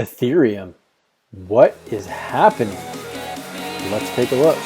Ethereum. What is happening? Let's take a look.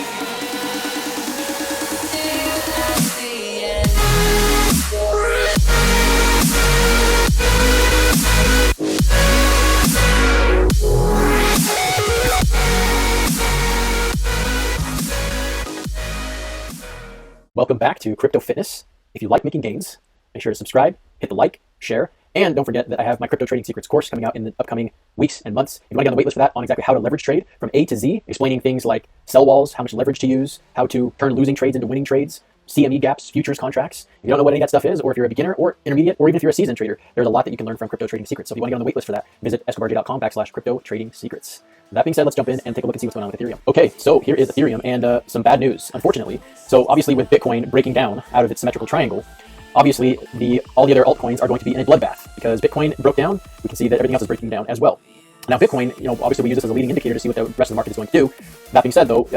Welcome back to Crypto Fitness. If you like making gains, make sure to subscribe, hit the like, share, and don't forget that I have my Crypto Trading Secrets course coming out in the upcoming weeks and months. If you want to get on the waitlist for that on exactly how to leverage trade from A to Z, explaining things like sell walls, how much leverage to use, how to turn losing trades into winning trades, CME gaps, futures contracts. If you don't know what any of that stuff is, or if you're a beginner or intermediate, or even if you're a seasoned trader, there's a lot that you can learn from Crypto Trading Secrets. So if you want to get on the waitlist for that, visit escobarj.com/crypto trading secrets. That being said, let's jump in and take a look and see what's going on with Ethereum. Okay, so here is Ethereum and some bad news, unfortunately. So obviously with Bitcoin breaking down out of its symmetrical triangle, obviously all the other altcoins are going to be in a bloodbath because Bitcoin broke down. We can see that everything else is breaking down as well. Now Bitcoin, obviously we use this as a leading indicator to see what the rest of the market is going to do. That being said, though,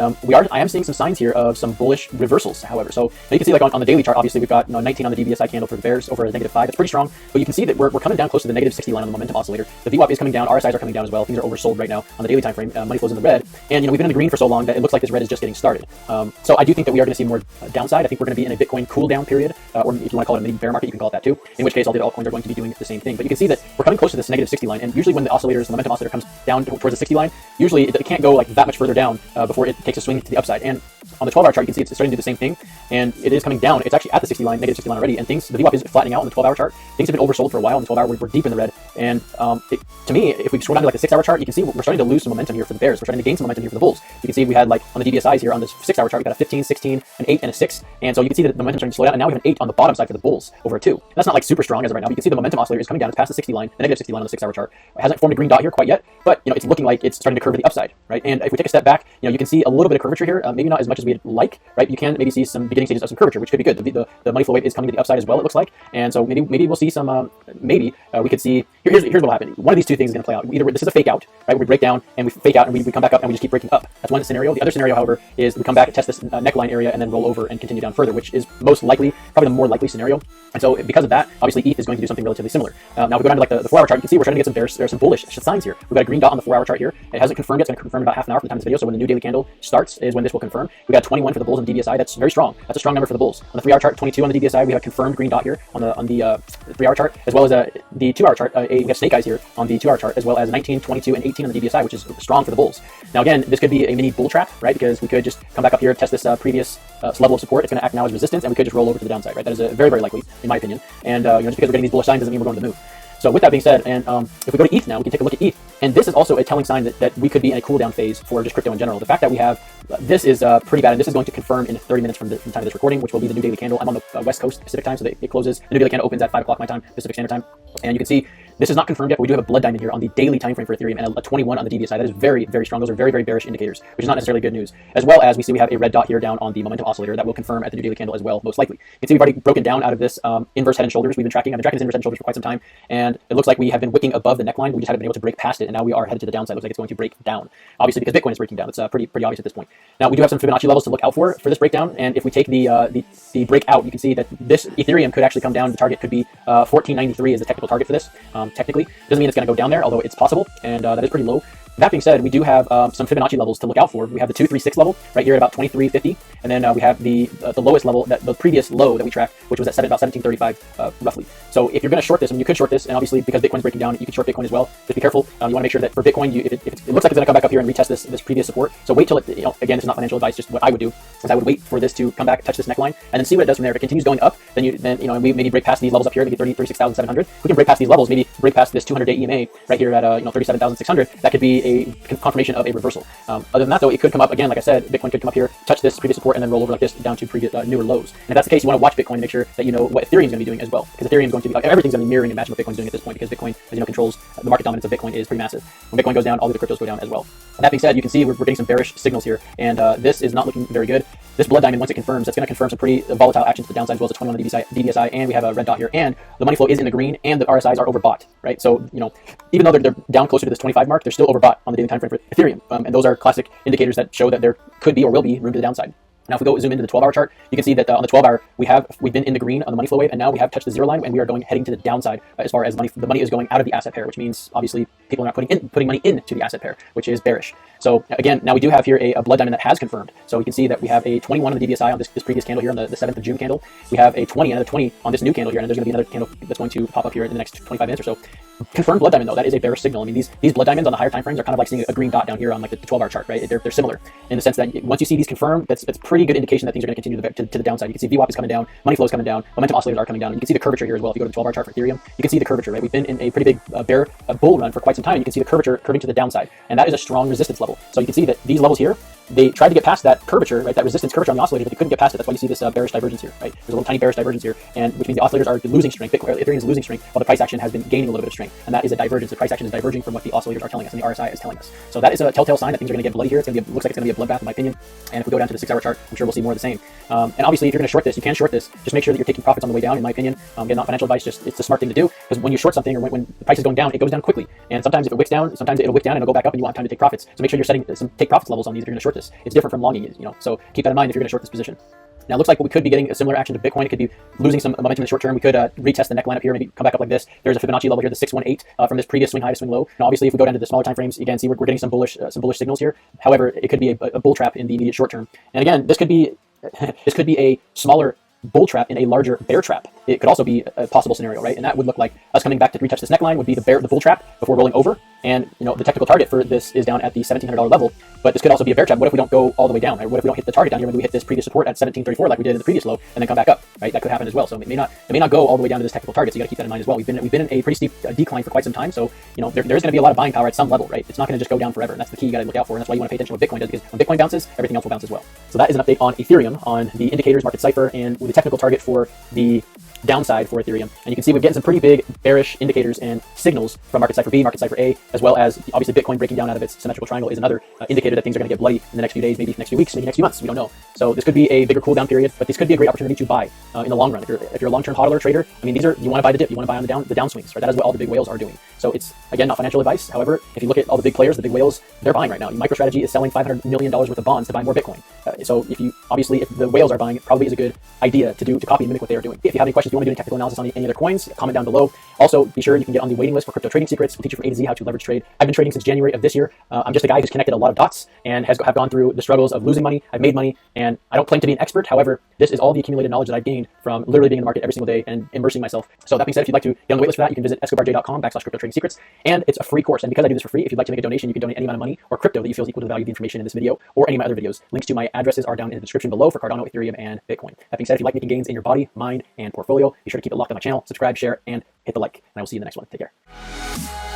I am seeing some signs here of some bullish reversals. However, so you can see like on the daily chart, obviously we've got 19 on the DBSI candle for the bears over a -5. That's pretty strong. But you can see that we're coming down close to the -60 line on the momentum oscillator. The VWAP is coming down. RSIs are coming down as well. Things are oversold right now on the daily time frame. Money flows in the red, and we've been in the green for so long that it looks like this red is just getting started. So I do think that we are going to see more downside. I think we're going to be in a Bitcoin cool down period, or if you want to call it a mini bear market, you can call it that too. In which case, all the altcoins are going to be doing the same thing. But you can see that we're coming close to this -60 line, and usually when the momentum oscillator comes down towards the 60 line, usually it can't go like that much further down before it takes a swing to the upside. And on the 12-hour chart, you can see it's starting to do the same thing, and it is coming down. It's actually at the -60 line already, and the VWAP is flattening out on the 12-hour chart. Things have been oversold for a while. On the 12-hour, we're deep in the red, and to me, if we scroll down to like the 6-hour chart, you can see we're starting to lose some momentum here for the bears. We're starting to gain some momentum here for the bulls. You can see we had like on the DBSIs here on this 6-hour chart, we got a 15, 16, an 8, and a 6, and so you can see that the momentum starting to slow down, and now we have an 8 on the bottom side for the bulls over a 2. And that's not like super strong as of right now. But you can see the momentum oscillator is coming down. It's past the 60 line, the -60 line on the 6-hour chart. It hasn't formed a green dot here quite yet, but it's looking like it's starting to curve to the upside, right? And if we take a step back, you can see a little bit of curvature here, maybe not as much as we'd like, right? You can maybe see some beginning stages of some curvature, which could be good. The money flow wave is coming to the upside as well, it looks like, and so maybe we'll see some. We could see here's what will happen. One of these two things is going to play out. Either this is a fake out, right? Where we break down and we fake out and we come back up and we just keep breaking up. That's one scenario. The other scenario, however, is we come back and test this neckline area and then roll over and continue down further, which is most likely, probably the more likely scenario. And so because of that, obviously ETH is going to do something relatively similar. Now if we go down to like the 4-hour chart, you can see we're starting to get there's some bullish signs here. We've got a green dot on the 4-hour chart here. It hasn't confirmed yet. It's going to confirm in about half an hour from the time of this video. So when the new daily candle starts is when this will confirm. We got 21 for the bulls on the DBSI. That's very strong. That's a strong number for the bulls. On the 3-hour chart, 22 on the DBSI. We have a confirmed green dot here on the 3-hour chart, as well as the 2-hour chart. We have snake eyes here on the 2-hour chart, as well as 19, 22, and 18 on the DBSI, which is strong for the bulls. Now again, this could be a mini bull trap, right? Because we could just come back up here, test this previous level of support. It's going to act now as resistance, and we could just roll over to the downside, right? That is very, very likely, in my opinion. And just because we're getting these bullish signs doesn't mean we're going to the moon. So with that being said, and if we go to ETH now, we can take a look at ETH. And this is also a telling sign that we could be in a cool down phase for just crypto in general. The fact that we have this is pretty bad, and this is going to confirm in 30 minutes from the time of this recording, which will be the new daily candle. I'm on the West Coast Pacific time, so it closes. The new daily candle opens at 5 o'clock my time, Pacific Standard Time. And you can see this is not confirmed yet, but we do have a blood diamond here on the daily time frame for Ethereum and a 21 on the DBSI. That is very, very strong. Those are very, very bearish indicators, which is not necessarily good news. As well as we have a red dot here down on the momentum oscillator that will confirm at the new daily candle as well, most likely. You can see we've already broken down out of this inverse head and shoulders. I've been tracking this inverse head and shoulders for quite some time, and it looks like we have been wicking above the neckline. We just haven't been able to break past it, and now we are headed to the downside. It looks like it's going to break down, obviously because Bitcoin is breaking down. It's pretty obvious at this point. Now we do have some Fibonacci levels to look out for this breakdown, and if we take the breakout, you can see that this Ethereum could actually come down. The target could be 1493 is the technical target for this. Technically, it doesn't mean it's going to go down there, although it's possible, and that is pretty low. That being said, we do have some Fibonacci levels to look out for. We have the 236 level right here at about 2350, and then we have the lowest level, the previous low that we tracked, which was at about 1735 roughly. So if you're going to short this, and you could short this, and obviously because Bitcoin's breaking down, you can short Bitcoin as well. Just be careful. You want to make sure that for Bitcoin, if it looks like it's going to come back up here and retest this previous support. So wait till it. Again, this is not financial advice. Just what I would do is I would wait for this to come back, touch this neckline, and then see what it does from there. If it continues going up, then and we maybe break past these levels up here, maybe 36,700. We can break past these levels, maybe break past this 200-day EMA right here at 37,600. That could be a confirmation of a reversal. Other than that, though, it could come up again. Like I said, Bitcoin could come up here, touch this previous support, and then roll over like this down to previous newer lows. And if that's the case, you want to watch Bitcoin and make sure that you know what Ethereum is going to be doing as well, because Ethereum is going to be everything's going to be mirroring and matching what Bitcoin's doing at this point, because Bitcoin, as controls the market dominance of Bitcoin is pretty massive. When Bitcoin goes down, all the other cryptos go down as well. That being said, you can see we're getting some bearish signals here, and this is not looking very good. This blood diamond, once it confirms, that's going to confirm some pretty volatile action to the downside, as well as a 21 on the DBSI, and we have a red dot here, and the money flow is in the green, and the RSIs are overbought, right? So even though they're down closer to this 25 mark, they're still overbought on the daily time frame for Ethereum, and those are classic indicators that show that there could be or will be room to the downside. Now, if we go zoom into the 12-hour chart, you can see that on the 12-hour, we've been in the green on the money flow wave, and now we have touched the zero line, and we are heading to the downside as far as the money is going out of the asset pair, which means obviously people are not putting money into the asset pair, which is bearish. So again, now we do have here a blood diamond that has confirmed. So you can see that we have a 21 on the DBSI on this previous candle here on the 7th of June candle. We have a 20, another 20 on this new candle here, and there's going to be another candle that's going to pop up here in the next 25 minutes or so. Confirmed blood diamond though, that is a bearish signal. I mean, these blood diamonds on the higher time frames are kind of like seeing a green dot down here on like the 12-hour chart, right? They're similar in the sense that once you see these confirmed, that's pretty good indication that things are going to continue to the downside. You can see VWAP is coming down, money flow is coming down, momentum oscillators are coming down. You can see the curvature here as well. If you go to the 12-hour chart for Ethereum, you can see the curvature, right? We've been in a pretty big bull run for quite some time. You can see the curvature curving to the downside, and that is a strong resistance level. So you can see that these levels here, they tried to get past that curvature, right? That resistance curvature on the oscillator, but they couldn't get past it. That's why you see this bearish divergence here, right? There's a little tiny bearish divergence here, and which means the oscillators are losing strength. Ethereum is losing strength, while the price action has been gaining a little bit of strength, and that is a divergence. The price action is diverging from what the oscillators are telling us, and the RSI is telling us. So that is a telltale sign that things are going to get bloody here. Looks like it's going to be a bloodbath, in my opinion. And if we go down to the 6-hour chart, I'm sure we'll see more of the same. And obviously, if you're going to short this, you can short this. Just make sure that you're taking profits on the way down. In my opinion, again, not financial advice. Just it's a smart thing to do, because when you short something or when the price is going down, it goes down quickly. And sometimes if it wicks down, sometimes it'll wick down and it'll go back up, and you want time to take profits. So make sure you're setting some take profits levels on these if you're going to short this. It's different from longing, So keep that in mind if you're going to short this position. Now, it looks like we could be getting a similar action to Bitcoin. It could be losing some momentum in the short term. We could retest the neckline up here, maybe come back up like this. There's a Fibonacci level here, the 618 from this previous swing high to swing low. Now, obviously, if we go down to the smaller time frames, again, see we're getting some bullish signals here. However, it could be a bull trap in the immediate short term. And again, this could be a smaller bull trap in a larger bear trap. It could also be a possible scenario, right? And that would look like us coming back to retouch this neckline would be the bull trap before rolling over. And the technical target for this is down at the $1,700 level, but this could also be a bear trap. What if we don't go all the way down, right? What if we don't hit the target down here when we hit this previous support at 1734 like we did in the previous low and then come back up, right? That could happen as well. So it may not go all the way down to this technical target. So you got to keep that in mind as well. We've been in a pretty steep decline for quite some time. So there's going to be a lot of buying power at some level, right? It's not going to just go down forever. And that's the key you got to look out for. And that's why you want to pay attention to what Bitcoin does, because when Bitcoin bounces, everything else will bounce as well. So that is an update on Ethereum, on the indicators, market cipher, and with the technical target for the downside for Ethereum. And you can see we're getting some pretty big bearish indicators and signals from market cipher B, market cipher A, as well as obviously Bitcoin breaking down out of its symmetrical triangle is another indicator that things are going to get bloody in the next few days, maybe next few weeks, maybe next few months. We don't know. So this could be a bigger cool down period, but this could be a great opportunity to buy in the long run. If you're a long-term hodler trader, I mean, you want to buy the dip, you want to buy on the downswings, right? That is what all the big whales are doing. So it's, again, not financial advice. However, if you look at all the big players, the big whales, they're buying right now. MicroStrategy is selling $500 million worth of bonds to buy more Bitcoin. So if the whales are buying, it probably is a good idea to copy and mimic what they are doing. If you have any questions, you want to do any technical analysis on any other coins, comment down below. Also, be sure you can get on the waiting list for Crypto Trading Secrets. We'll teach you from A to Z how to leverage trade. I've been trading since January of this year. I'm just a guy who's connected a lot of dots and have gone through the struggles of losing money. I've made money, and I don't claim to be an expert. However, this is all the accumulated knowledge that I've gained from literally being in the market every single day and immersing myself. So that being said, if you'd like to get on the waitlist for that, you can visit escobarj.com/crypto trading secrets. And it's a free course. And because I do this for free, if you'd like to make a donation, you can donate any amount of money or crypto that you feel is equal to the value of the information in this video or any of my other videos. Links to my addresses are down in the description below for Cardano, Ethereum, and Bitcoin. That being said, if you like making gains in your body, mind, and portfolio, be sure to keep it locked on my channel, subscribe, share, and hit the like. And I will see you in the next one. Take care.